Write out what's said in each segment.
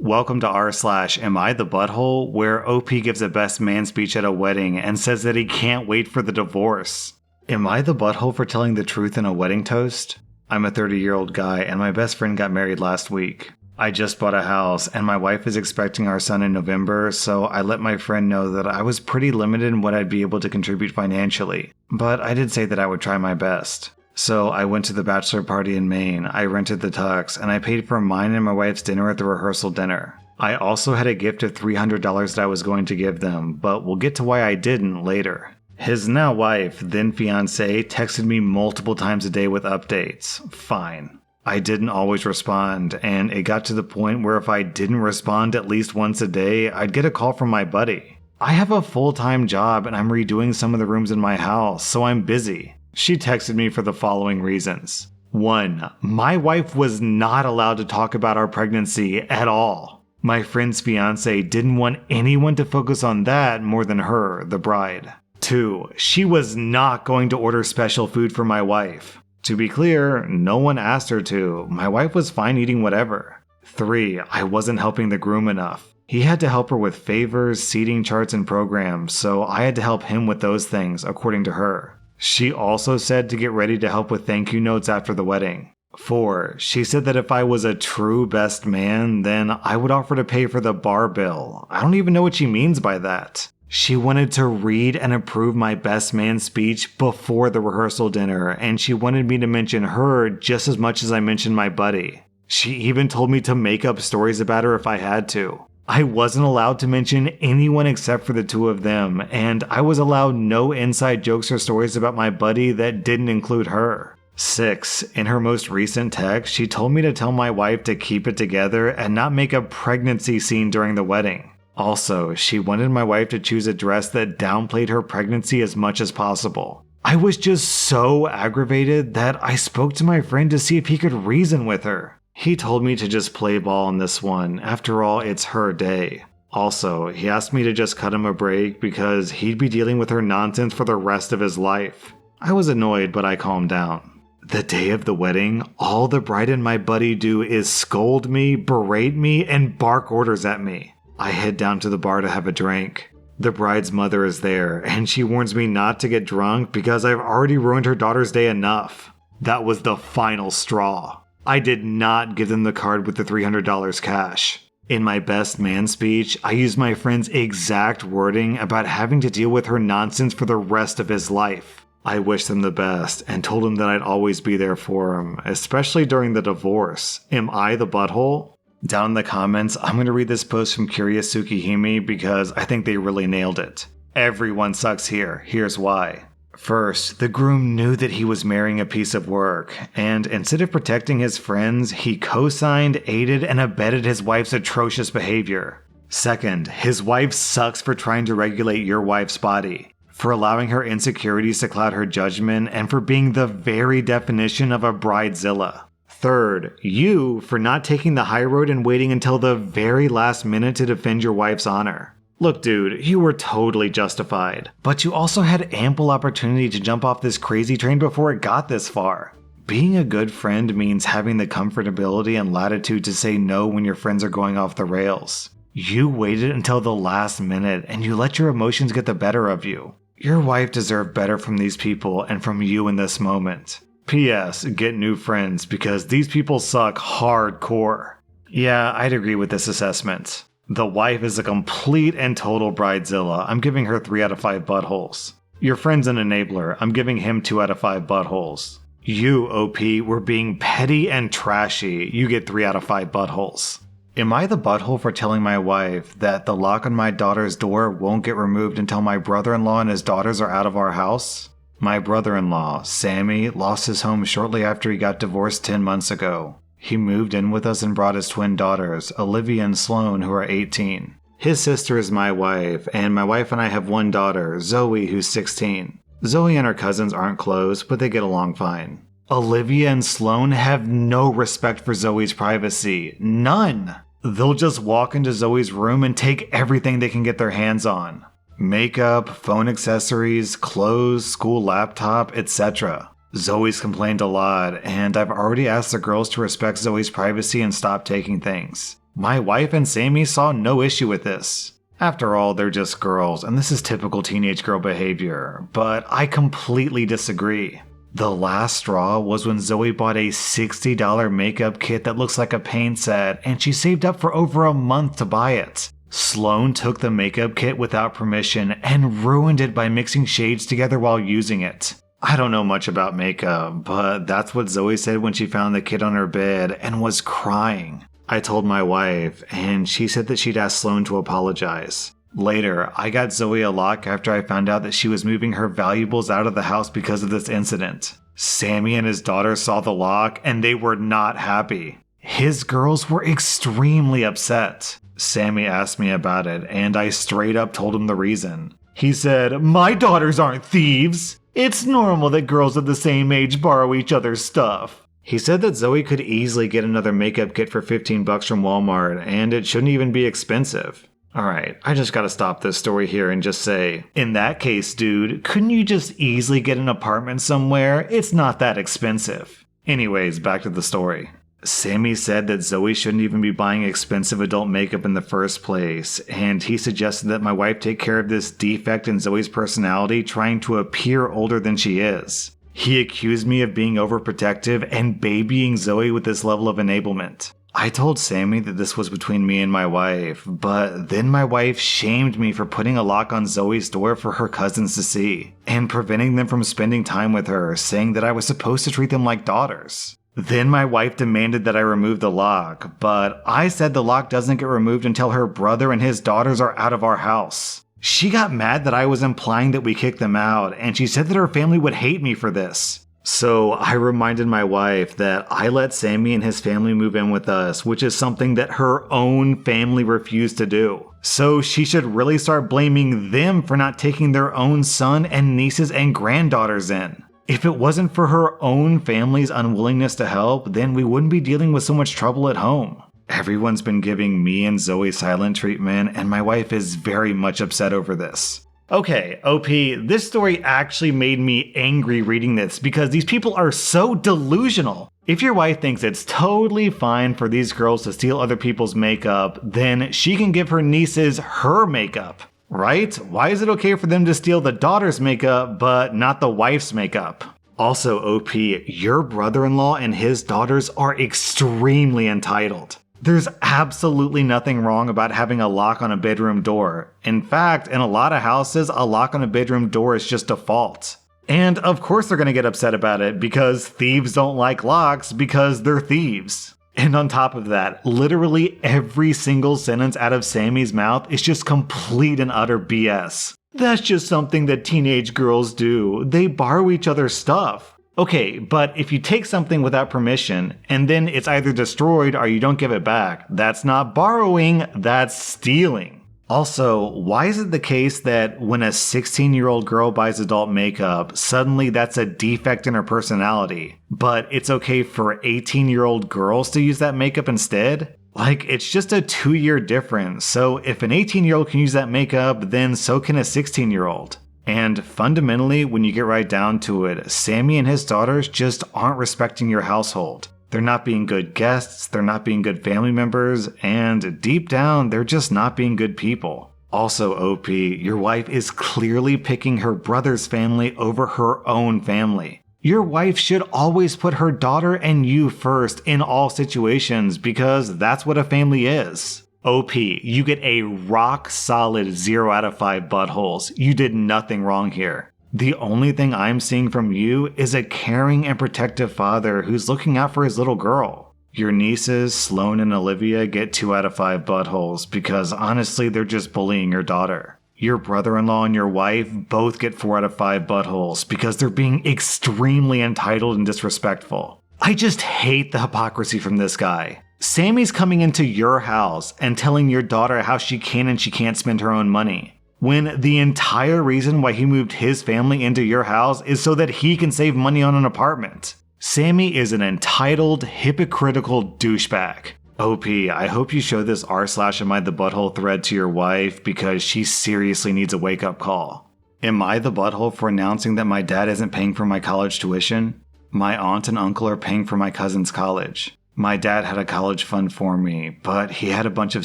Welcome to r/Am I the Butthole, where OP gives a best man speech at a wedding and says that he can't wait for the divorce. Am I the butthole for telling the truth in a wedding toast? I'm a 30-year-old guy and my best friend got married last week. I just bought a house and my wife is expecting our son in November, so I let my friend know that I was pretty limited in what I'd be able to contribute financially, but I did say that I would try my best. So I went to the bachelor party in Maine, I rented the tux, and I paid for mine and my wife's dinner at the rehearsal dinner. I also had a gift of $300 that I was going to give them, but we'll get to why I didn't later. His now wife, then fiancé, texted me multiple times a day with updates. Fine. I didn't always respond, and it got to the point where if I didn't respond at least once a day, I'd get a call from my buddy. I have a full-time job and I'm redoing some of the rooms in my house, so I'm busy. She texted me for the following reasons. 1. My wife was not allowed to talk about our pregnancy at all. My friend's fiancé didn't want anyone to focus on that more than her, the bride. 2. She was not going to order special food for my wife. To be clear, no one asked her to. My wife was fine eating whatever. 3. I wasn't helping the groom enough. He had to help her with favors, seating charts, and programs, so I had to help him with those things, according to her. She also said to get ready to help with thank you notes after the wedding. 4. She said that if I was a true best man, then I would offer to pay for the bar bill. I don't even know what she means by that. She wanted to read and approve my best man speech before the rehearsal dinner, and she wanted me to mention her just as much as I mentioned my buddy. She even told me to make up stories about her if I had to. I wasn't allowed to mention anyone except for the two of them, and I was allowed no inside jokes or stories about my buddy that didn't include her. 6. In her most recent text, she told me to tell my wife to keep it together and not make a pregnancy scene during the wedding. Also, she wanted my wife to choose a dress that downplayed her pregnancy as much as possible. I was just so aggravated that I spoke to my friend to see if he could reason with her. He told me to just play ball on this one. After all, it's her day. Also, he asked me to just cut him a break because he'd be dealing with her nonsense for the rest of his life. I was annoyed, but I calmed down. The day of the wedding, all the bride and my buddy do is scold me, berate me, and bark orders at me. I head down to the bar to have a drink. The bride's mother is there, and she warns me not to get drunk because I've already ruined her daughter's day enough. That was the final straw. I did not give them the card with the $300 cash. In my best man speech, I used my friend's exact wording about having to deal with her nonsense for the rest of his life. I wished them the best and told him that I'd always be there for him, especially during the divorce. Am I the butthole? Down in the comments, I'm going to read this post from Curious Tsukihime because I think they really nailed it. Everyone sucks here. Here's why. First, the groom knew that he was marrying a piece of work, and instead of protecting his friends, he co-signed, aided, and abetted his wife's atrocious behavior. Second, his wife sucks for trying to regulate your wife's body, for allowing her insecurities to cloud her judgment, and for being the very definition of a bridezilla. Third, you for not taking the high road and waiting until the very last minute to defend your wife's honor. Look, dude, you were totally justified, but you also had ample opportunity to jump off this crazy train before it got this far. Being a good friend means having the comfortability and latitude to say no when your friends are going off the rails. You waited until the last minute and you let your emotions get the better of you. Your wife deserved better from these people and from you in this moment. P.S. Get new friends because these people suck hardcore. Yeah, I'd agree with this assessment. The wife is a complete and total bridezilla. I'm giving her 3 out of 5 buttholes. Your friend's an enabler. I'm giving him 2 out of 5 buttholes. You, OP, were being petty and trashy. You get 3 out of 5 buttholes. Am I the butthole for telling my wife that the lock on my daughter's door won't get removed until my brother-in-law and his daughters are out of our house? My brother-in-law, Sammy, lost his home shortly after he got divorced 10 months ago. He moved in with us and brought his twin daughters, Olivia and Sloane, who are 18. His sister is my wife, and my wife and I have one daughter, Zoe, who's 16. Zoe and her cousins aren't close, but they get along fine. Olivia and Sloane have no respect for Zoe's privacy. None! They'll just walk into Zoe's room and take everything they can get their hands on. Makeup, phone accessories, clothes, school laptop, etc. Zoe's complained a lot, and I've already asked the girls to respect Zoe's privacy and stop taking things. My wife and Sammy saw no issue with this. After all, they're just girls, and this is typical teenage girl behavior, but I completely disagree. The last straw was when Zoe bought a $60 makeup kit that looks like a paint set, and she saved up for over a month to buy it. Sloan took the makeup kit without permission and ruined it by mixing shades together while using it. I don't know much about makeup, but that's what Zoe said when she found the kit on her bed and was crying. I told my wife, and she said that she'd ask Sloan to apologize. Later, I got Zoe a lock after I found out that she was moving her valuables out of the house because of this incident. Sammy and his daughter saw the lock, and they were not happy. His girls were extremely upset. Sammy asked me about it, and I straight up told him the reason. He said, "My daughters aren't thieves. It's normal that girls of the same age borrow each other's stuff." He said that Zoe could easily get another makeup kit for $15 from Walmart, and it shouldn't even be expensive. Alright, I just gotta stop this story here and just say, in that case, dude, couldn't you just easily get an apartment somewhere? It's not that expensive. Anyways, back to the story. Sammy said that Zoe shouldn't even be buying expensive adult makeup in the first place, and he suggested that my wife take care of this defect in Zoe's personality trying to appear older than she is. He accused me of being overprotective and babying Zoe with this level of enablement. I told Sammy that this was between me and my wife, but then my wife shamed me for putting a lock on Zoe's door for her cousins to see, and preventing them from spending time with her, saying that I was supposed to treat them like daughters. Then my wife demanded that I remove the lock, but I said the lock doesn't get removed until her brother and his daughters are out of our house. She got mad that I was implying that we kicked them out, and she said that her family would hate me for this. So I reminded my wife that I let Sammy and his family move in with us, which is something that her own family refused to do. So she should really start blaming them for not taking their own son and nieces and granddaughters in. If it wasn't for her own family's unwillingness to help, then we wouldn't be dealing with so much trouble at home. Everyone's been giving me and Zoe silent treatment, and my wife is very much upset over this. Okay, OP, this story actually made me angry reading this because these people are so delusional. If your wife thinks it's totally fine for these girls to steal other people's makeup, then she can give her nieces her makeup, right? Why is it okay for them to steal the daughter's makeup, but not the wife's makeup? Also, OP, your brother-in-law and his daughters are extremely entitled. There's absolutely nothing wrong about having a lock on a bedroom door. In fact, in a lot of houses, a lock on a bedroom door is just default. And of course they're going to get upset about it because thieves don't like locks because they're thieves. And on top of that, literally every single sentence out of Sammy's mouth is just complete and utter BS. That's just something that teenage girls do. They borrow each other's stuff. Okay, but if you take something without permission, and then it's either destroyed or you don't give it back, that's not borrowing, that's stealing. Also, why is it the case that when a 16-year-old girl buys adult makeup, suddenly that's a defect in her personality, but it's okay for 18-year-old girls to use that makeup instead? Like, it's just a 2-year difference, so if an 18-year-old can use that makeup, then so can a 16-year-old. And fundamentally, when you get right down to it, Sammy and his daughters just aren't respecting your household. They're not being good guests, they're not being good family members, and deep down, they're just not being good people. Also, OP, your wife is clearly picking her brother's family over her own family. Your wife should always put her daughter and you first in all situations because that's what a family is. OP, you get a rock solid 0 out of 5 buttholes. You did nothing wrong here. The only thing I'm seeing from you is a caring and protective father who's looking out for his little girl. Your nieces, Sloan and Olivia, get 2 out of 5 buttholes because honestly they're just bullying your daughter. Your brother-in-law and your wife both get 4 out of 5 buttholes because they're being extremely entitled and disrespectful. I just hate the hypocrisy from this guy. Sammy's coming into your house and telling your daughter how she can and she can't spend her own money, when the entire reason why he moved his family into your house is so that he can save money on an apartment. Sammy is an entitled, hypocritical douchebag. OP, I hope you show this r/AmITheButthole thread to your wife because she seriously needs a wake-up call. Am I the butthole for announcing that my dad isn't paying for my college tuition? My aunt and uncle are paying for my cousin's college. My dad had a college fund for me, but he had a bunch of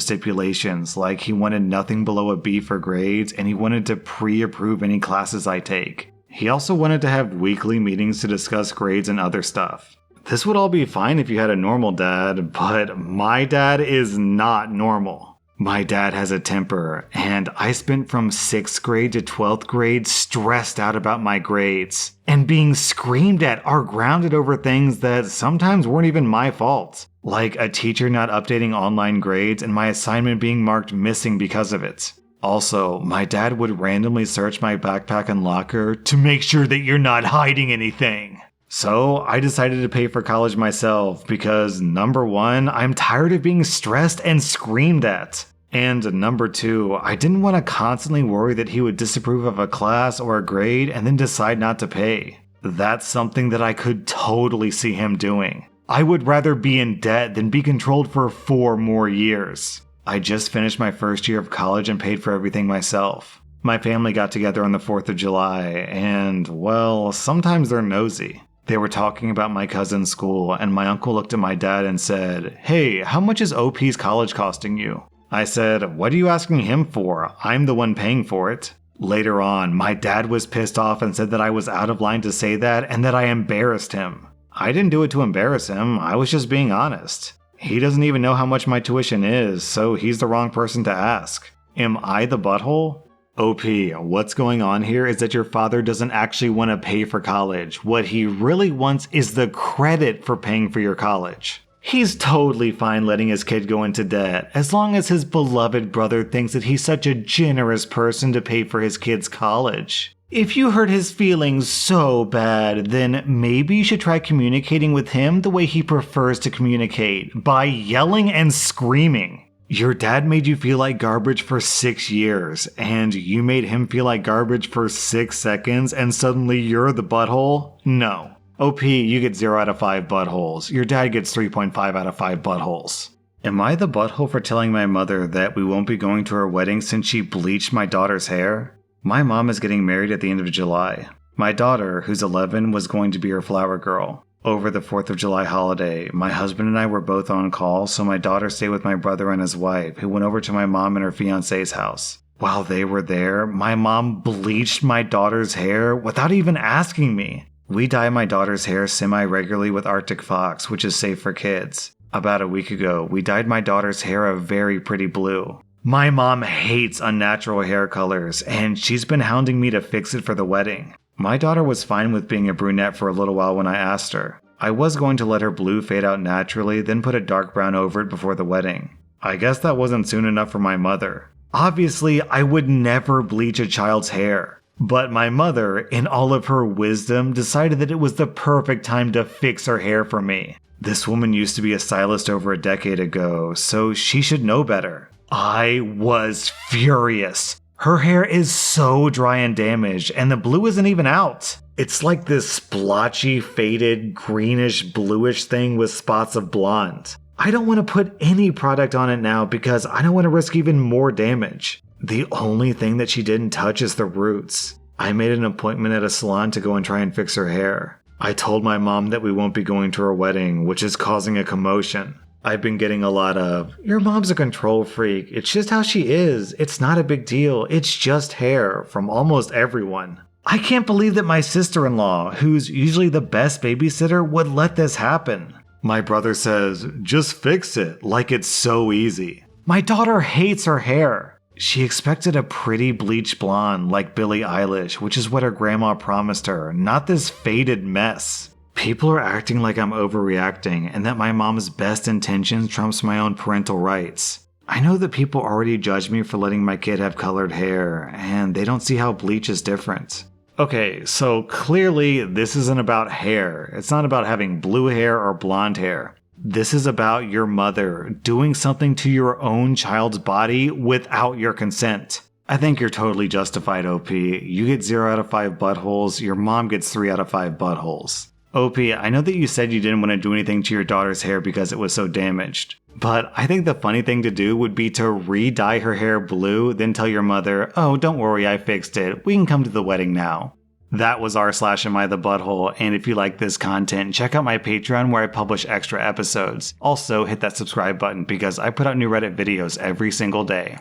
stipulations, like he wanted nothing below a B for grades and he wanted to pre-approve any classes I take. He also wanted to have weekly meetings to discuss grades and other stuff. This would all be fine if you had a normal dad, but my dad is not normal. My dad has a temper, and I spent from 6th grade to 12th grade stressed out about my grades, and being screamed at or grounded over things that sometimes weren't even my fault, like a teacher not updating online grades and my assignment being marked missing because of it. Also, my dad would randomly search my backpack and locker to make sure that you're not hiding anything. So I decided to pay for college myself because number 1, I'm tired of being stressed and screamed at. And number 2, I didn't want to constantly worry that he would disapprove of a class or a grade and then decide not to pay. That's something that I could totally see him doing. I would rather be in debt than be controlled for 4 more years. I just finished my first year of college and paid for everything myself. My family got together on the 4th of July and, well, sometimes they're nosy. They were talking about my cousin's school, and my uncle looked at my dad and said, "Hey, how much is OP's college costing you?" I said, "What are you asking him for? I'm the one paying for it." Later on, my dad was pissed off and said that I was out of line to say that and that I embarrassed him. I didn't do it to embarrass him, I was just being honest. He doesn't even know how much my tuition is, so he's the wrong person to ask. Am I the butthole? OP, what's going on here is that your father doesn't actually want to pay for college. What he really wants is the credit for paying for your college. He's totally fine letting his kid go into debt, as long as his beloved brother thinks that he's such a generous person to pay for his kid's college. If you hurt his feelings so bad, then maybe you should try communicating with him the way he prefers to communicate, by yelling and screaming. Your dad made you feel like garbage for 6 years, and you made him feel like garbage for 6 seconds, and suddenly you're the butthole? No. OP, you get 0 out of 5 buttholes. Your dad gets 3.5 out of 5 buttholes. Am I the butthole for telling my mother that we won't be going to her wedding since she bleached my daughter's hair? My mom is getting married at the end of July. My daughter, who's 11, was going to be her flower girl. Over the 4th of July holiday, my husband and I were both on call, so my daughter stayed with my brother and his wife, who went over to my mom and her fiancé's house. While they were there, my mom bleached my daughter's hair without even asking me. We dye my daughter's hair semi-regularly with Arctic Fox, which is safe for kids. About a week ago, we dyed my daughter's hair a very pretty blue. My mom hates unnatural hair colors, and she's been hounding me to fix it for the wedding. My daughter was fine with being a brunette for a little while when I asked her. I was going to let her blue fade out naturally, then put a dark brown over it before the wedding. I guess that wasn't soon enough for my mother. Obviously, I would never bleach a child's hair. But my mother, in all of her wisdom, decided that it was the perfect time to fix her hair for me. This woman used to be a stylist over a decade ago, so she should know better. I was furious. Her hair is so dry and damaged, and the blue isn't even out. It's like this splotchy, faded, greenish, bluish thing with spots of blonde. I don't want to put any product on it now because I don't want to risk even more damage. The only thing that she didn't touch is the roots. I made an appointment at a salon to go and try and fix her hair. I told my mom that we won't be going to her wedding, which is causing a commotion. I've been getting a lot of, "Your mom's a control freak. It's just how she is. It's not a big deal. It's just hair," from almost everyone. I can't believe that my sister-in-law, who's usually the best babysitter, would let this happen. My brother says, "Just fix it," like it's so easy. My daughter hates her hair. She expected a pretty bleached blonde like Billie Eilish, which is what her grandma promised her, not this faded mess. People are acting like I'm overreacting and that my mom's best intentions trumps my own parental rights. I know that people already judge me for letting my kid have colored hair, and they don't see how bleach is different. Okay, so clearly this isn't about hair. It's not about having blue hair or blonde hair. This is about your mother doing something to your own child's body without your consent. I think you're totally justified, OP. You get 0 out of 5 buttholes, your mom gets 3 out of 5 buttholes. OP, I know that you said you didn't want to do anything to your daughter's hair because it was so damaged. But I think the funny thing to do would be to re-dye her hair blue, then tell your mother, "Oh, don't worry, I fixed it. We can come to the wedding now." That was r/AmITheButthole, and if you like this content, check out my Patreon where I publish extra episodes. Also, hit that subscribe button because I put out new Reddit videos every single day.